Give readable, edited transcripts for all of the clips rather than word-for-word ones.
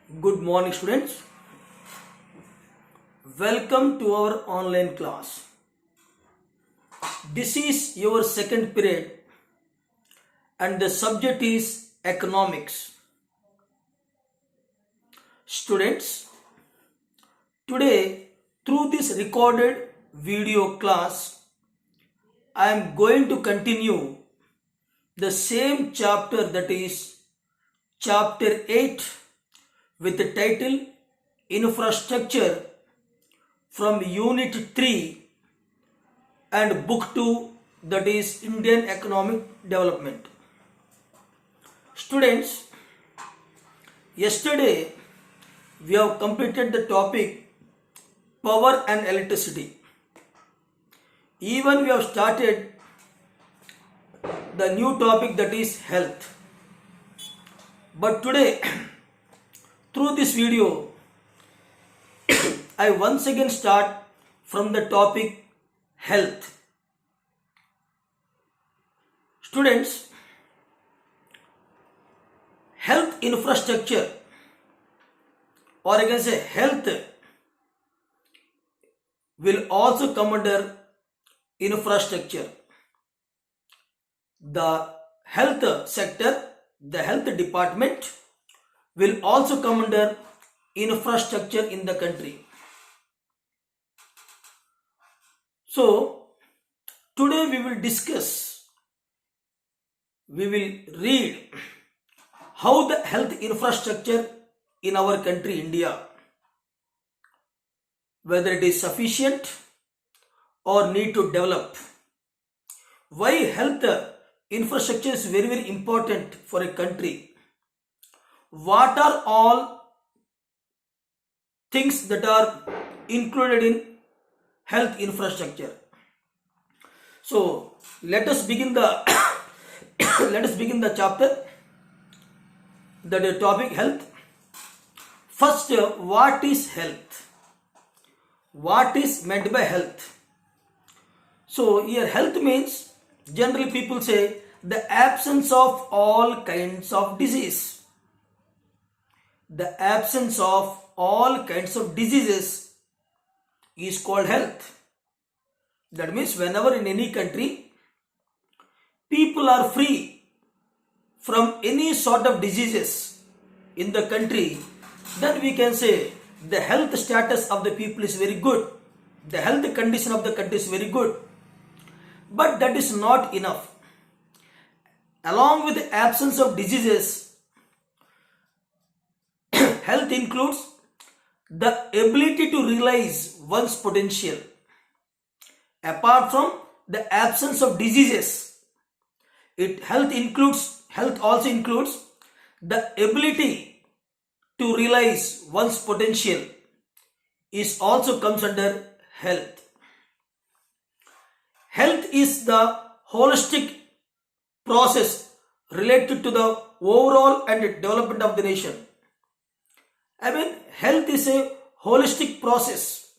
Good morning, students. Welcome to our online class. This is your second period and the subject is economics. Students, today through this recorded video class, I am going to continue the same chapter, that is chapter 8, with the title Infrastructure from Unit 3 and Book 2, that is Indian Economic Development. Students, yesterday we have completed the topic power and electricity. Even we have started the new topic, that is health. But today through this video I once again start from the topic health. Students, health infrastructure, or I can say health, will also come under infrastructure. The health sector, the health department will also come under infrastructure in the country. So, today we will discuss, we will read how the health infrastructure in our country India, whether it is sufficient or need to develop. Why health infrastructure is very, very important for a country. What are all things that are included in health infrastructure? So let us begin the chapter, the topic health. First, what is health? What is meant by health? So here health means, generally people say, the absence of all kinds of disease. The absence of all kinds of diseases is called health. That means whenever in any country people are free from any sort of diseases in the country, then we can say the health status of the people is very good. The health condition of the country is very good. But that is not enough. Along with the absence of diseases, health includes the ability to realize one's potential. Apart from the absence of diseases, health also includes the ability to realize one's potential is also comes under health. Health is the holistic process related to the overall and development of the nation. I mean, health is a holistic process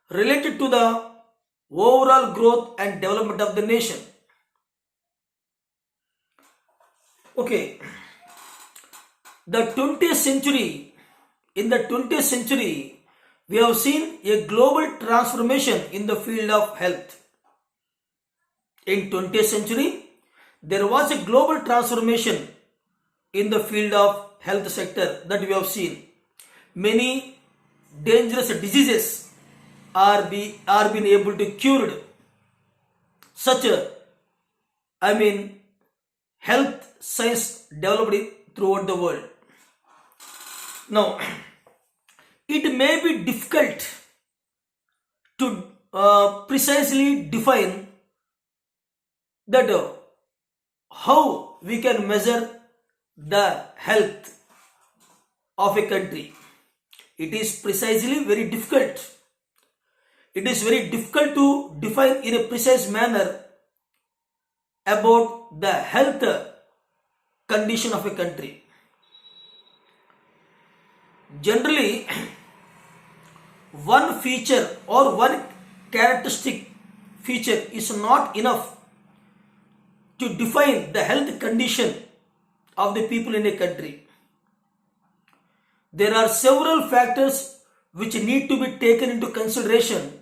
related to the overall growth and development of the nation. Okay, in the 20th century, we have seen a global transformation in the field of health. In 20th century, there was a global transformation in the field of health sector that we have seen. Many dangerous diseases are being able to cured. Such health science developed throughout the world. Now, it may be difficult to precisely define that how we can measure the health of a country. It is precisely very difficult. It is very difficult to define in a precise manner about the health condition of a country. Generally, one feature or one characteristic feature is not enough to define the health condition of the people in a country. there are several factors which need to be taken into consideration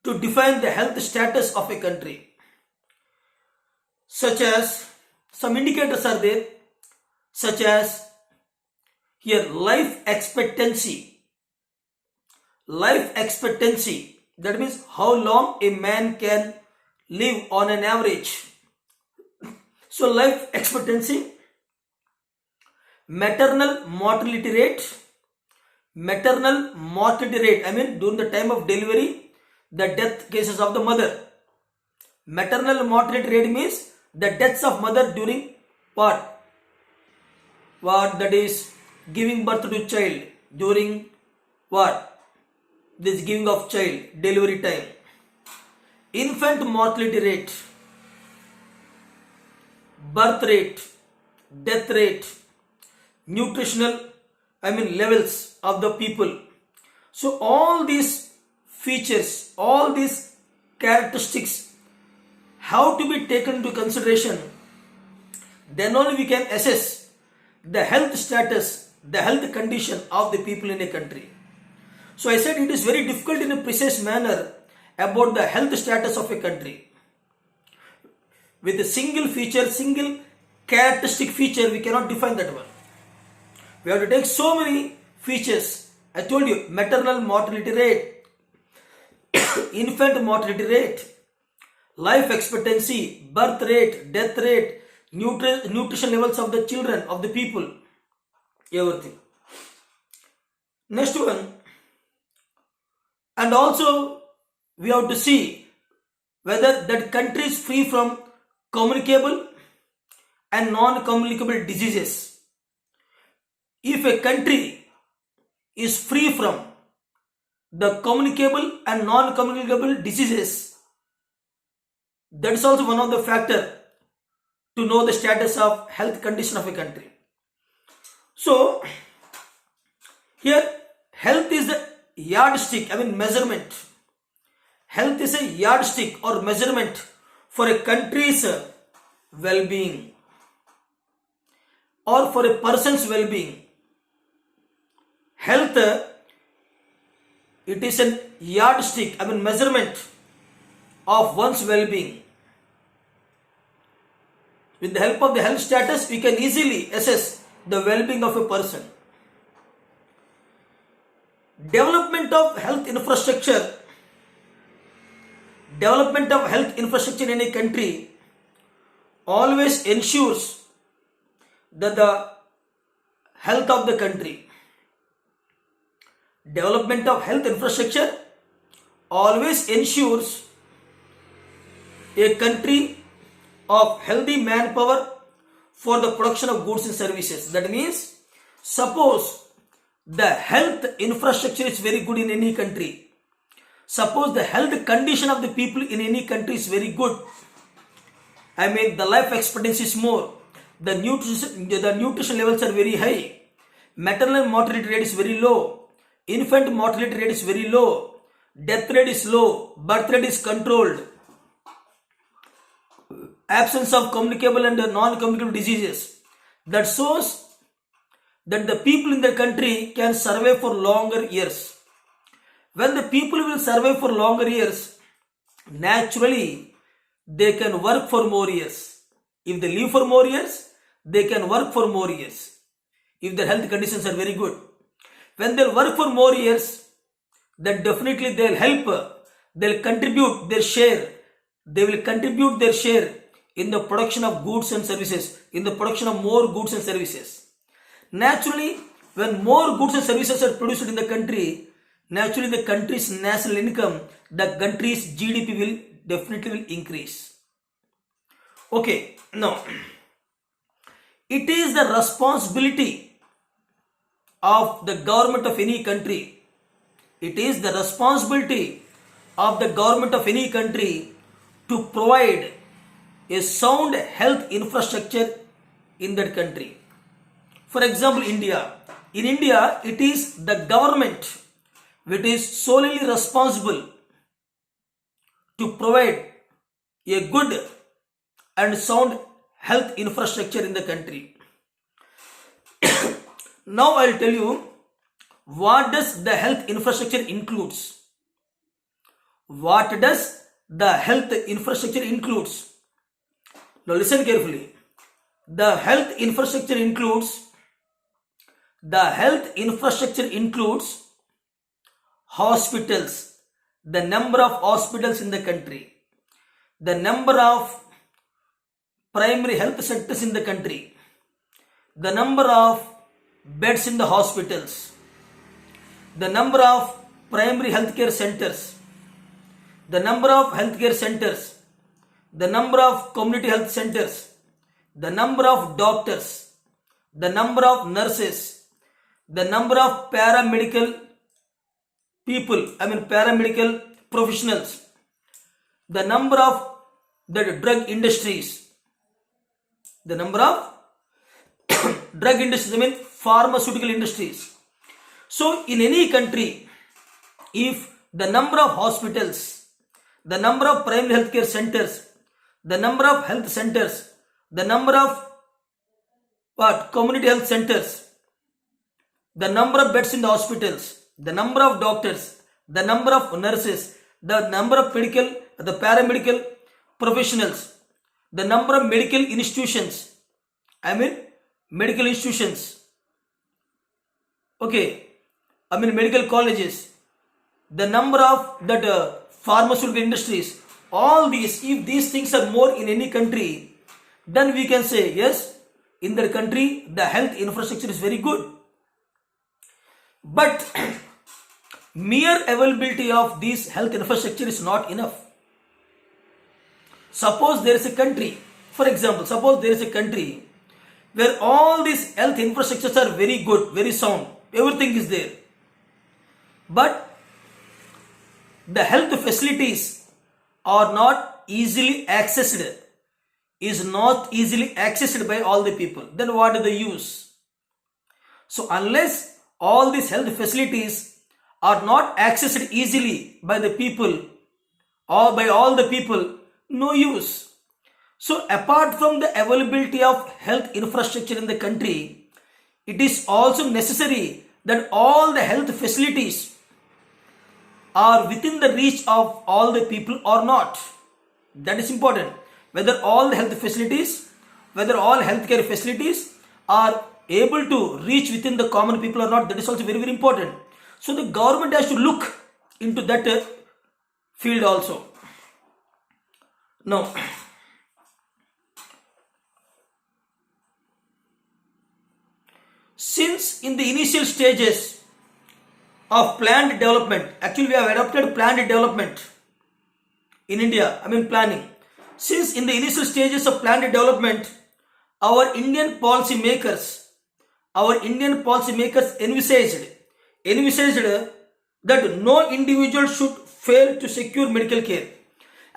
to define the health status of a country, such as some indicators are there, such as here life expectancy. Life expectancy, that means how long a man can live on an average. So life expectancy, maternal mortality rate, I mean during the time of delivery, the death cases of the mother. Maternal mortality rate means the deaths of mother during what that is giving birth to child, during what this giving of child, delivery time. Infant mortality rate, birth rate, death rate, nutritional levels of the people. So all these features, all these characteristics have to be taken into consideration. Then only we can assess the health status, the health condition of the people in a country. So I said it is very difficult in a precise manner about the health status of a country. With a single feature, single characteristic feature, we cannot define that one. We have to take so many features. I told you, maternal mortality rate, infant mortality rate, life expectancy, birth rate, death rate, nutrition levels of the children, of the people, everything. Next one, and also we have to see whether that country is free from communicable and non-communicable diseases. If a country is free from the communicable and non-communicable diseases, that is also one of the factors to know the status of health condition of a country. So here health is the yardstick, measurement. Health is a yardstick or measurement for a country's well-being or for a person's well-being. Health, it is a yardstick, measurement of one's well-being. With the help of the health status, we can easily assess the well-being of a person. Development of health infrastructure. Development of health infrastructure in a country always ensures that the health of the country. Development of health infrastructure always ensures a country of healthy manpower for the production of goods and services. That means, suppose the health infrastructure is very good in any country, suppose the health condition of the people in any country is very good, the life expectancy is more, the nutrition levels are very high, maternal mortality rate is very low, infant mortality rate is very low, death rate is low, birth rate is controlled, absence of communicable and non-communicable diseases, that shows that the people in the country can survive for longer years. When the people will survive for longer years, naturally they can work for more years. If they live for more years, they can work for more years, if their health conditions are very good. When they'll work for more years, then definitely they'll help, they'll contribute their share, they will contribute their share in the production of goods and services, in the production of more goods and services. Naturally, when more goods and services are produced in the country, naturally the country's national income, the country's GDP will definitely increase. Okay, now it is the responsibility of the government of any country. It is the responsibility of the government of any country to provide a sound health infrastructure in that country. For example, India. In India, it is the government which is solely responsible to provide a good and sound health infrastructure in the country. Now I'll tell you what does the health infrastructure includes. What does the health infrastructure includes? Now listen carefully. The health infrastructure includes hospitals, the number of hospitals in the country, the number of primary health centers in the country, the number of beds in the hospitals, the number of primary healthcare centers, the number of healthcare centers, the number of community health centers, the number of doctors, the number of nurses, the number of paramedical paramedical professionals, the number of the drug industries, the number of drug industries, pharmaceutical industries. So in any country, if the number of hospitals, the number of primary healthcare centers, the number of health centers, the number of community health centers, the number of beds in the hospitals, the number of doctors, the number of nurses, the number of the paramedical professionals, the number of medical institutions, medical institutions, medical colleges, the number of that pharmaceutical industries, all these, if these things are more in any country, then we can say yes, in that country the health infrastructure is very good. But mere availability of this health infrastructure is not enough. Suppose there is a country, for example, suppose there is a country where all these health infrastructures are very good, very sound, everything is there, but the health facilities are not easily accessed, by all the people, then what is the use? So unless all these health facilities are not accessed easily by the people or by all the people, no use. So apart from the availability of health infrastructure in the country, it is also necessary that all the health facilities are within the reach of all the people or not. That is important. Whether all the health facilities, whether all healthcare facilities are able to reach within the common people or not, that is also very, very important. So the government has to look into that field also. Now, since in the initial stages of planned development, actually we have adopted planned development in India, planning. Since in the initial stages of planned development, our Indian policy makers envisaged that no individual should fail to secure medical care.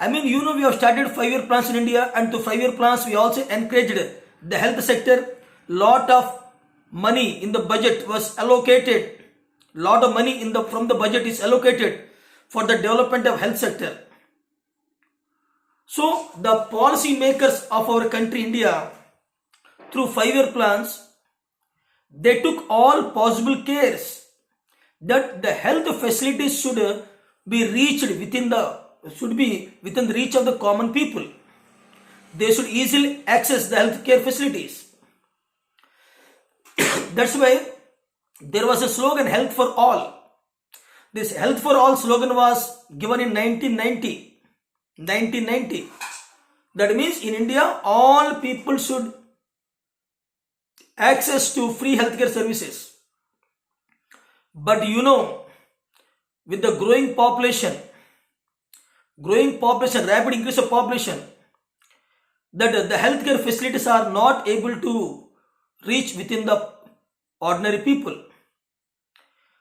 We have started 5-year plans in India, and to 5-year plans we also encouraged the health sector. Lot of money in the budget was allocated. From the budget is allocated for the development of health sector. So the policy makers of our country India, through 5-year plans, they took all possible cares that the health facilities should be within the reach of the common people. They should easily access the healthcare facilities. That's why there was a slogan, health for all. This health for all slogan was given in 1990. That means in India all people should access to free healthcare services. But with the growing population, rapid increase of population, that the healthcare facilities are not able to reach within the ordinary people.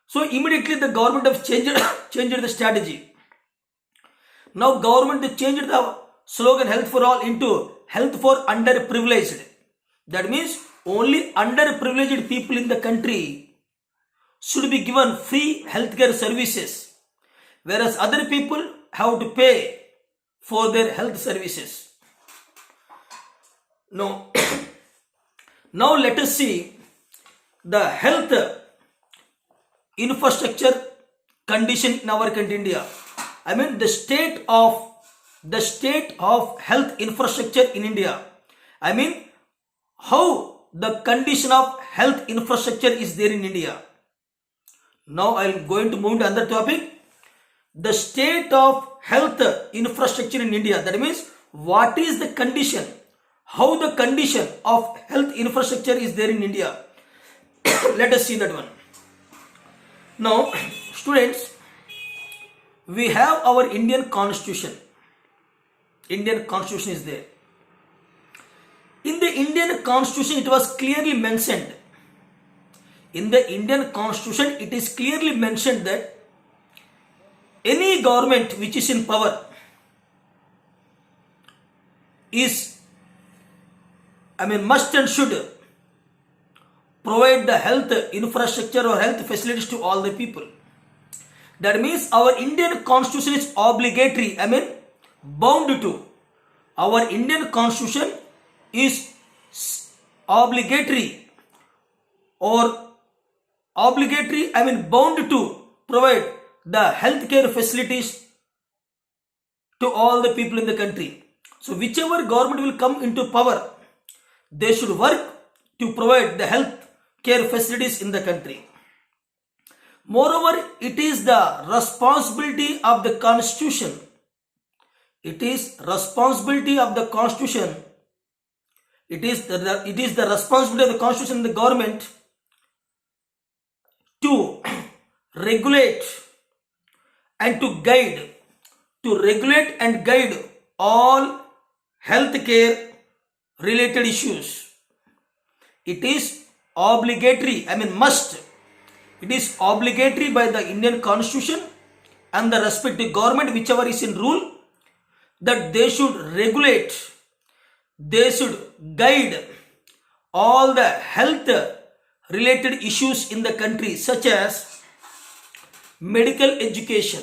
So immediately the government have changed the strategy. Now government changed the slogan health for all into health for underprivileged. That means only underprivileged people in the country should be given free healthcare services, whereas other people have to pay for their health services. Now let us see the health infrastructure condition in our country India. I mean the state of health infrastructure in India. I mean how the condition of health infrastructure is there in India. Now I am going to move to another topic. The state of health infrastructure in India. That means what is the condition, how the condition of health infrastructure is there in India. Let us see that one. Now students, we have our Indian Constitution. Indian Constitution is there. In the Indian Constitution it was clearly mentioned. In the Indian Constitution it is clearly mentioned that any government which is in power is, must and should provide the health infrastructure or health facilities to all the people. That means our Indian Constitution is obligatory, bound to. Our Indian Constitution is obligatory or bound to provide the healthcare facilities to all the people in the country. So whichever government will come into power, they should work to provide the health care facilities in the country. Moreover, it is the responsibility of the Constitution. It is responsibility of the Constitution. It is the responsibility of the Constitution and the government to regulate and to regulate and guide all healthcare related issues. It is obligatory, must. It is obligatory by the Indian Constitution and the respective government, whichever is in rule, that they should regulate, they should guide all the health related issues in the country, such as medical education.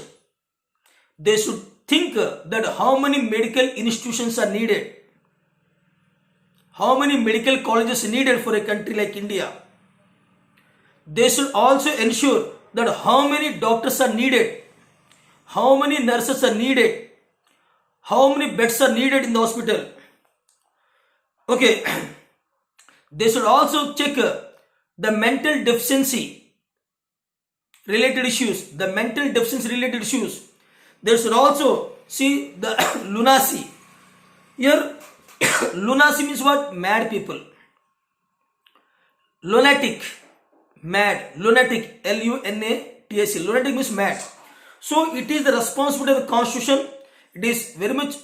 They should think that how many medical institutions are needed, how many medical colleges are needed for a country like India. They should also ensure that how many doctors are needed, how many nurses are needed, how many beds are needed in the hospital. Okay, they should also check the mental deficiency related issues, They should also see the lunacy. Here, lunacy means what? Mad people. Lunatic, mad, lunatic, L-U-N-A-T-I-C. Lunatic means mad. So it is the responsibility of the Constitution. It is very much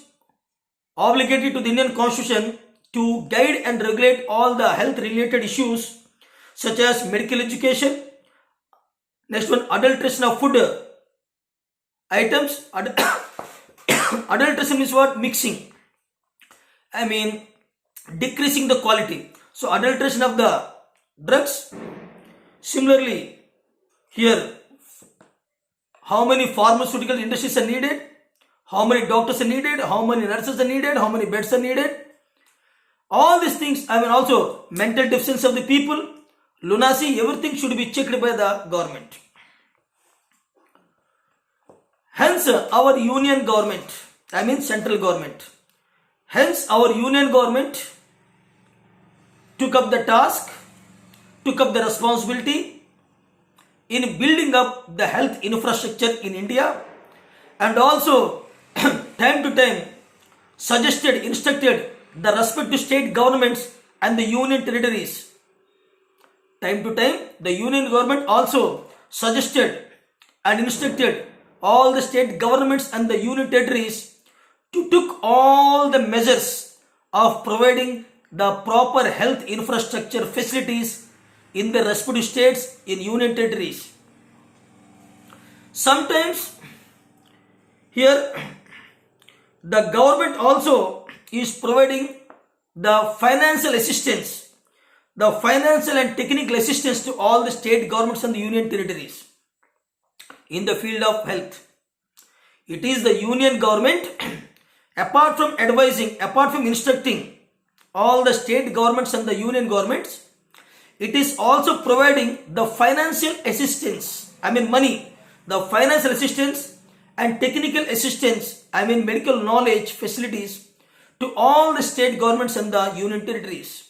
obligatory to the Indian Constitution to guide and regulate all the health related issues such as medical education. Next one, adulteration of food items. Adulteration is what? Mixing. Decreasing the quality. So adulteration of the drugs. Similarly, here, how many pharmaceutical industries are needed, how many doctors are needed, how many nurses are needed, how many beds are needed. All these things, also mental deficiency of the people, lunacy, everything should be checked by the government. Hence, our union government, central government. Hence, our union government took up the task, took up the responsibility in building up the health infrastructure in India, and also time to time suggested, instructed the respective state governments and the union territories. Time to time, the union government also suggested and instructed all the state governments and the union territories to took all the measures of providing the proper health infrastructure facilities in the respective states in union territories. Sometimes here the government also is providing the financial assistance, the financial and technical assistance to all the state governments and the union territories in the field of health. It is the union government, apart from advising, apart from instructing all the state governments and the union governments, it is also providing the financial assistance, money, the financial assistance and technical assistance, medical knowledge facilities to all the state governments and the union territories.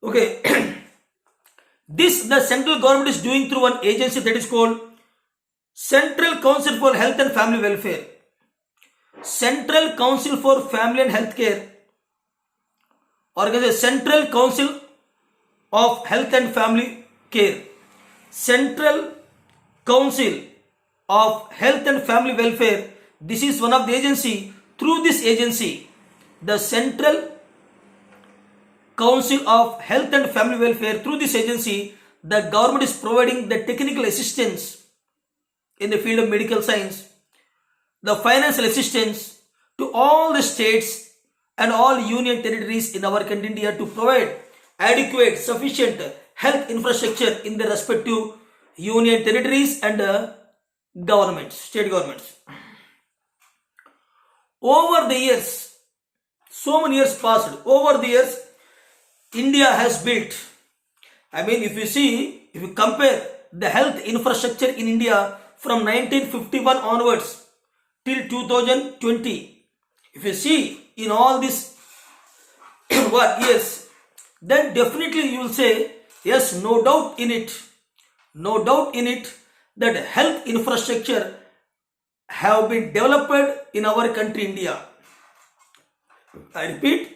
Okay, this the central government is doing through one agency that is called Central Council for Health and Family Welfare. Central Council for Family and Healthcare organization, Central Council of Health and Family Care, Central Council of Health and Family Welfare. This is one of the agency. Through this agency, the Central Council of Health and Family Welfare, through this agency, the government is providing the technical assistance in the field of medical science, the financial assistance to all the states and all union territories in our country India to provide adequate, sufficient health infrastructure in the respective union territories and governments, state governments. Over the years, so many years passed, over the years, India has built, if you compare the health infrastructure in India from 1951 onwards till 2020, if you see in all these years, then definitely you will say, yes, no doubt in it, that health infrastructure have been developed in our country India. I repeat,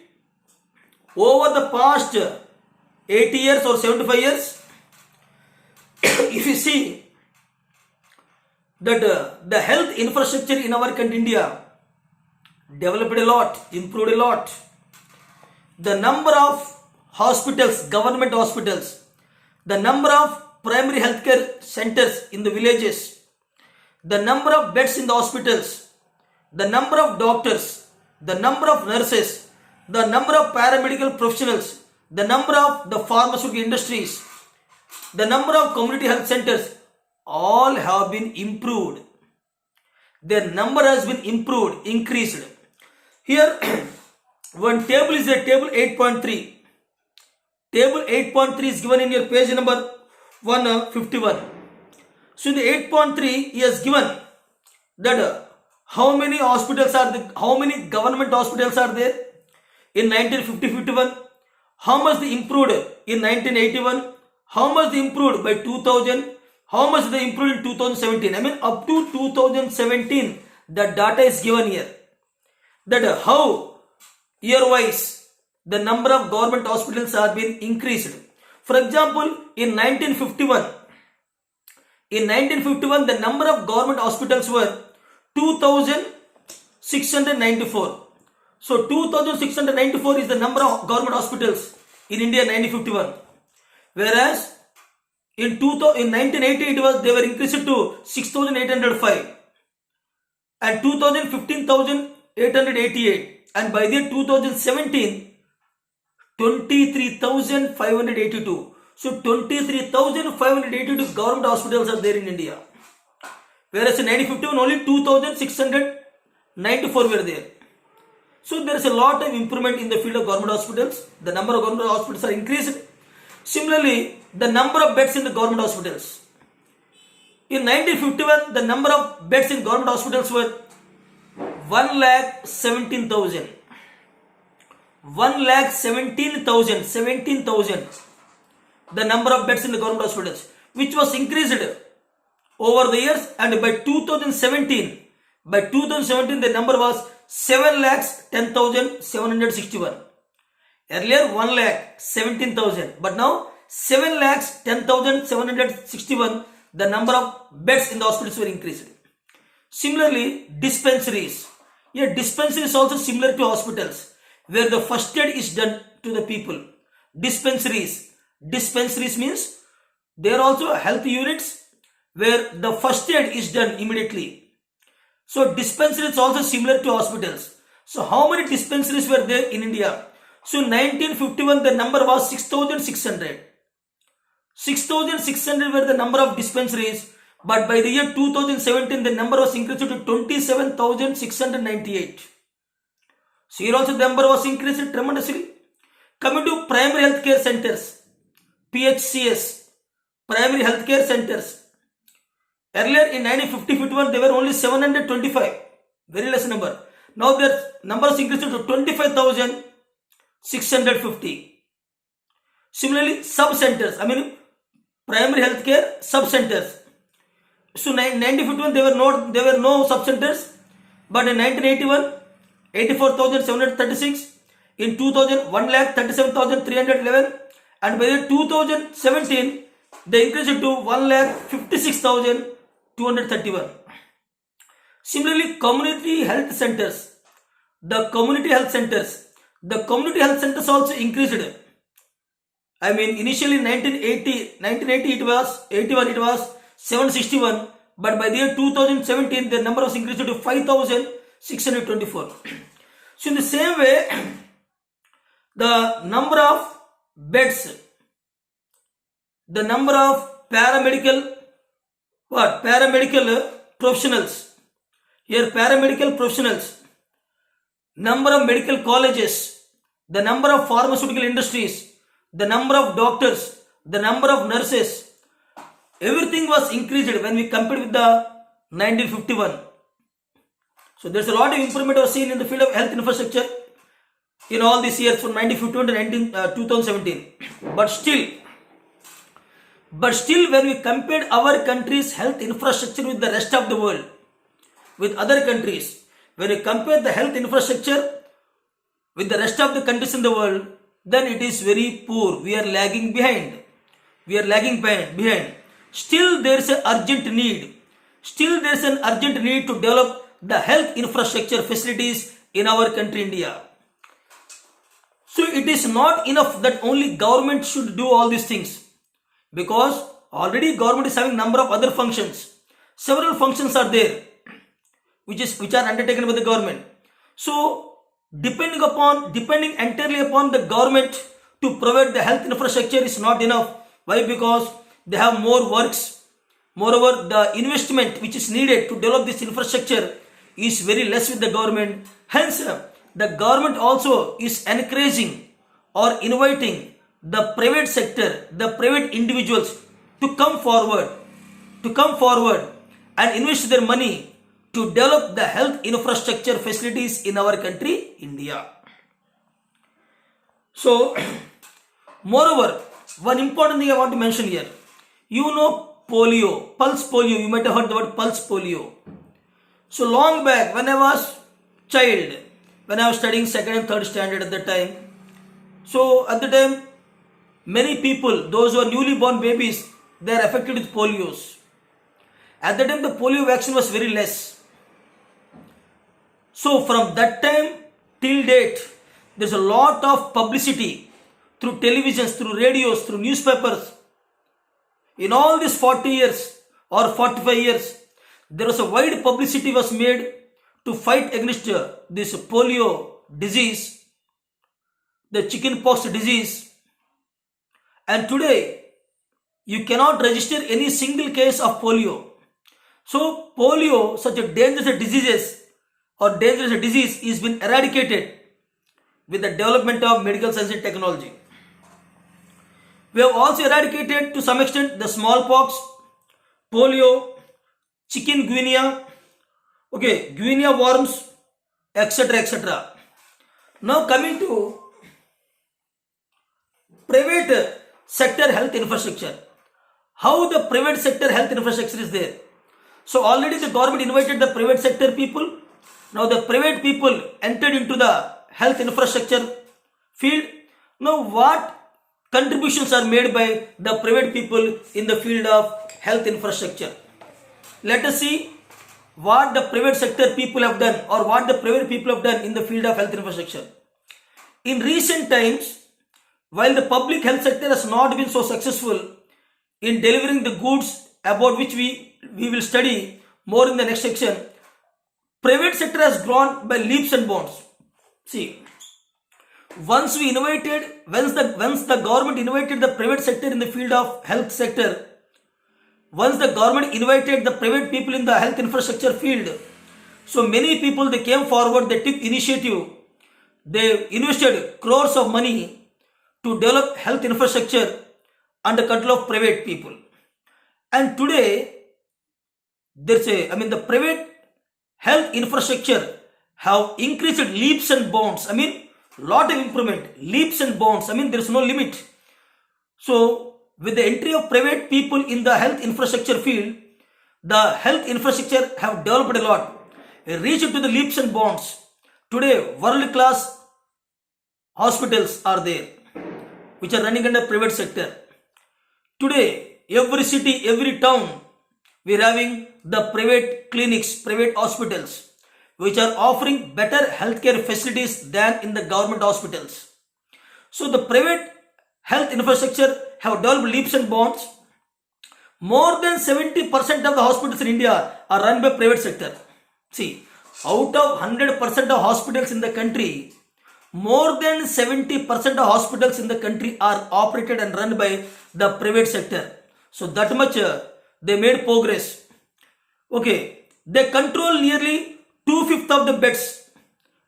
over the past 80 years or 75 years, if you see that the health infrastructure in our country India developed a lot, improved a lot. The number of hospitals, government hospitals, the number of primary healthcare centers in the villages, the number of beds in the hospitals, the number of doctors, the number of nurses, the number of paramedical professionals, the number of the pharmaceutical industries, the number of community health centers, all have been improved. Their number has been improved, increased. Here, one table is a table 8.3. Table 8.3 is given in your page number 151. So in the 8.3, he has given that how many hospitals are there, how many government hospitals are there in 1950-51, how much they improved in 1981, how much they improved by 2000, how much they improved in 2017. Up to 2017, the data is given here. That how year-wise the number of government hospitals have been increased. For example, in 1951, the number of government hospitals were 2,694. So 2,694 is the number of government hospitals in India in 1951. Whereas in 1980 they were increased to 6,805 and 15,888, and by the year 2017 23,582. So 23,582 government hospitals are there in India. Whereas in 1951 only 2,694 were there. So there is a lot of improvement in the field of government hospitals. The number of government hospitals are increased. Similarly, the number of beds in the government hospitals. In 1951, the number of beds in government hospitals were 1,17,000. 17,000. The number of beds in the government hospitals, which was increased over the years, and by 2017, the number was 7,10,761. Earlier 1,17,000, but now 7,10,761. The number of beds in the hospitals were increased. Similarly, dispensaries. Here, dispensary is also similar to hospitals, where the first aid is done to the people. Dispensaries means they are also health units where the first aid is done immediately. So dispensary is also similar to hospitals. So how many dispensaries were there in India? So in 1951 the number was 6,600. 6,600 were the number of dispensaries, but by the year 2017 the number was increased to 27,698. So here also the number was increased tremendously. Coming to primary healthcare centers, PHCS, primary healthcare centers. Earlier in 1950-51, there were only 725, very less number. Now their numbers increased to 25,650. Similarly, sub-centers, primary healthcare sub-centers. So in 1951, there were no sub-centers, but in 1981, 84,736. In 2000, 1,37,311, and by the 2017, they increased it to 1,56,231. Similarly, community health centers, the community health centers also increased. Initially in 1980 it was 761, but by the year 2017, the number was increased to 5,624. So in the same way, the number of beds, the number of paramedical professionals, number of medical colleges, the number of pharmaceutical industries, the number of doctors, the number of nurses, everything was increased when we compared with the 1951. So there's a lot of improvement was seen in the field of health infrastructure in all these years from 1951 to 2017. But still when we compared our country's health infrastructure with the rest of the world, with other countries, when we compare the health infrastructure with the rest of the countries in the world, then it is very poor. We are lagging behind. Still there is an urgent need. To develop the health infrastructure facilities in our country, India. So it is not enough that only government should do all these things, because already government is having number of other functions. Several functions are there which are undertaken by the government. So depending entirely upon the government to provide the health infrastructure is not enough. Why? Because they have more works. Moreover, the investment which is needed to develop this infrastructure is very less with the government. Hence, the government also is encouraging or inviting the private sector, the private individuals to come forward and invest their money to develop the health infrastructure facilities in our country, India. So, moreover, one important thing I want to mention here. Polio, pulse polio. You might have heard the word pulse polio. So long back, when I was child, when I was studying 2nd and 3rd standard at that time, so at the time, many people, those who are newly born babies, they are affected with polios. At that time, the polio vaccine was very less. So from that time till date, there's a lot of publicity through televisions, through radios, through newspapers. In all these 40 years or 45 years, there was a wide publicity was made to fight against this polio disease, the chickenpox disease. And today, you cannot register any single case of polio. So polio, such a dangerous disease, is been eradicated with the development of medical science and technology. We have also eradicated to some extent the smallpox, polio, chikungunya, guinea worms, etc. Now coming to private sector health infrastructure. How the private sector health infrastructure is there? So already the government invited the private sector people. Now the private people entered into the health infrastructure field. Now what contributions are made by the private people in the field of health infrastructure? Let us see what the private sector people have done, or what the private people have done in the field of health infrastructure. In recent times, while the public health sector has not been so successful in delivering the goods about which we will study more in the next section, private sector has grown by leaps and bounds. See, once the government invited the private sector in the field of health sector, once the government invited the private people in the health infrastructure field, so many people, they came forward, they took initiative, they invested crores of money to develop health infrastructure under control of private people. And today, the private health infrastructure have increased leaps and bounds. Lot of improvement, leaps and bounds. There is no limit. So, with the entry of private people in the health infrastructure field, the health infrastructure have developed a lot, reached to the leaps and bounds. Today, world-class hospitals are there, which are running under private sector. Today, every city, every town, we are having the private clinics, private hospitals, which are offering better healthcare facilities than in the government hospitals. So, the private health infrastructure have developed leaps and bounds. More than 70% of the hospitals in India are run by private sector. See, out of 100% of hospitals in the country, more than 70% of hospitals in the country are operated and run by the private sector. So that much they made progress. Okay, they control nearly 2/5 of the beds.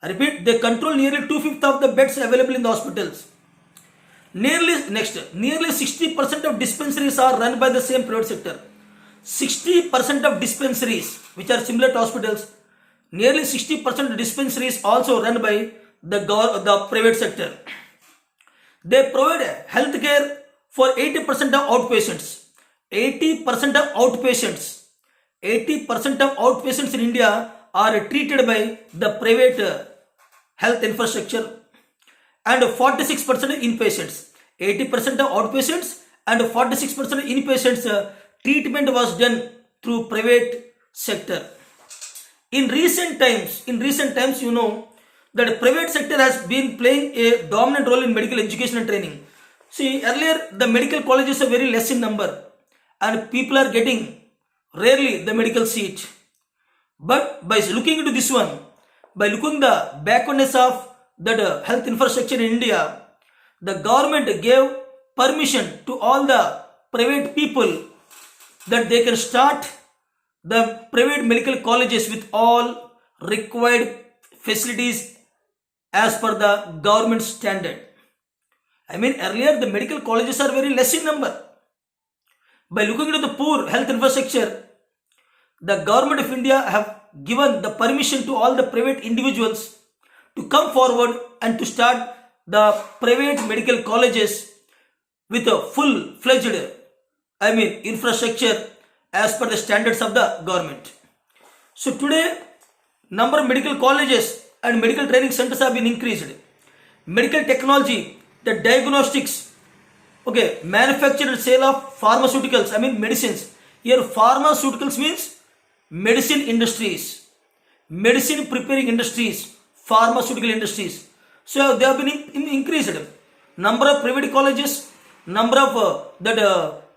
I repeat, they control nearly 2/5 of the beds available in the hospitals. Nearly 60% of dispensaries are run by the same private sector. 60% of dispensaries, which are similar to hospitals, nearly 60% of dispensaries also run by the private sector. They provide health care for 80% of outpatients. 80% of outpatients. 80% of outpatients in India are treated by the private health infrastructure, and 46% of inpatients. 80% of outpatients and 46% of inpatients treatment was done through private sector. In recent times, you know that private sector has been playing a dominant role in medical education and training. See, earlier the medical colleges are very less in number, and people are getting rarely the medical seat. But by looking into this one, by looking the backwardness of that health infrastructure in India, the government gave permission to all the private people that they can start the private medical colleges with all required facilities as per the government standard. Earlier the medical colleges are very less in number. By looking into the poor health infrastructure, the government of India have given the permission to all the private individuals to come forward and to start the private medical colleges with a full-fledged infrastructure as per the standards of the government. So today, number of medical colleges and medical training centers have been increased. Medical technology, the diagnostics, manufacture and sale of pharmaceuticals, medicines. Here pharmaceuticals means medicine industries, medicine preparing industries, pharmaceutical industries. So they have been increased. Number of private colleges, number of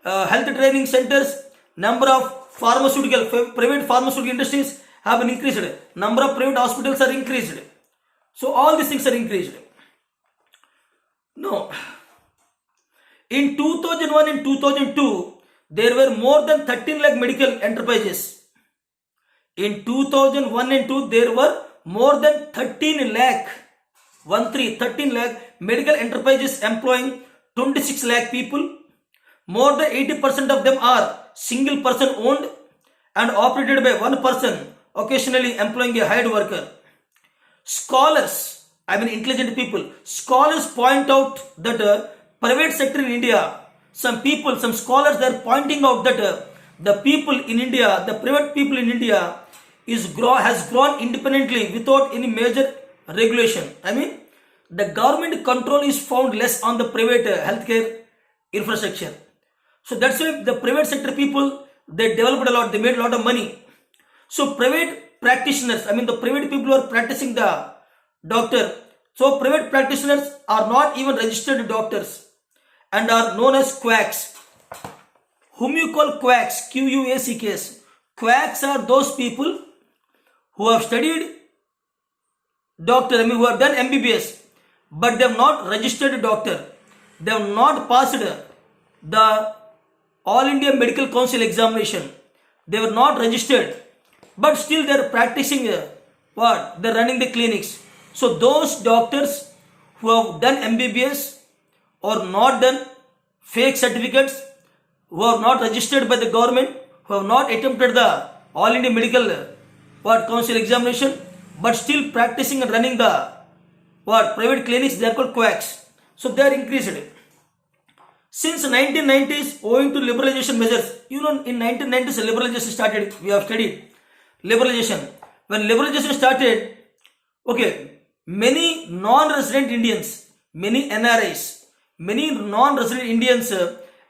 health training centers, number of private pharmaceutical industries have been increased. Number of private hospitals are increased. So all these things are increased. No. In 2001 and 2002, there were more than 13 lakh medical enterprises. In 2001 and 2, there were more than 13 lakh medical enterprises employing 26 lakh people. More than 80% of them are single person owned and operated by one person, occasionally employing a hired worker. Scholars, intelligent people, scholars point out that private sector in India, some scholars are pointing out that the people in India, the private people in India has grown independently without any major regulation. The government control is found less on the private healthcare infrastructure. So that's why the private sector people, they developed a lot, they made a lot of money. So private practitioners, the private people who are practicing the doctor, so private practitioners are not even registered doctors and are known as quacks. Whom you call quacks, Quacks. Quacks are those people who have studied doctor, who have done MBBS, but they have not registered doctor. They have not passed the All India Medical Council examination. They were not registered, but still they are practicing they are running the clinics. So those doctors who have done MBBS, or not done fake certificates, who are not registered by the government, who have not attempted the All India Medical Council examination, but still practicing and running the private clinics, they are called quacks. So they are increased. Since 1990s, owing to liberalization measures, in 1990s liberalization started, we have studied liberalization. When liberalization started, many non-resident Indians, many NRIs, many non-resident Indians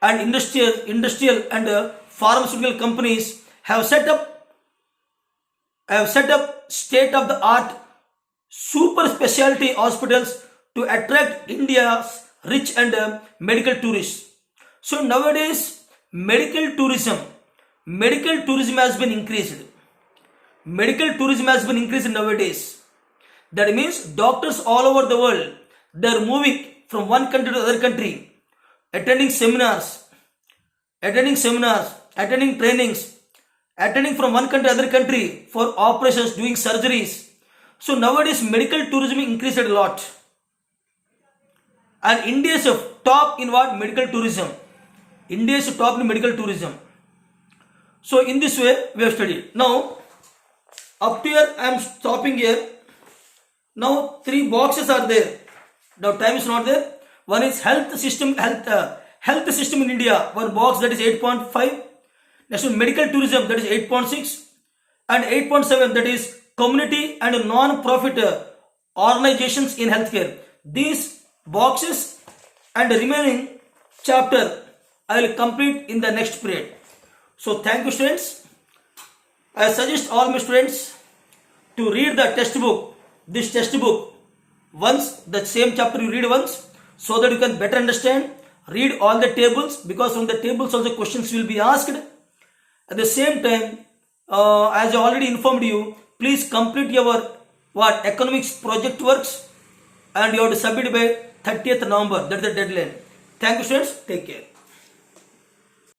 and industrial and pharmaceutical companies have set up state-of-the-art super specialty hospitals to attract India's rich and medical tourists. So nowadays, medical tourism has been increased. Medical tourism has been increased nowadays. That means doctors all over the world, they are moving from one country to other country, attending seminars, attending trainings, attending from one country to other country for operations, doing surgeries. So nowadays medical tourism increased a lot. And India is top in what? Medical tourism. India is top in medical tourism. So in this way we have studied. Now up to here I am stopping here. Now 3 boxes are there. Now time is not there. One is health system in India. One box, that is 8.5. Next is medical tourism, that is 8.6. And 8.7, that is community and non-profit organizations in healthcare. These boxes and the remaining chapter I will complete in the next period. So thank you students. I suggest all my students to read the textbook, this textbook once, the same chapter you read once, so that you can better understand. Read all the tables, because from the tables also questions will be asked. At the same time, as I already informed you, please complete your economics project works, and you have to submit by 30th November. That's the deadline. Thank you students. Take care.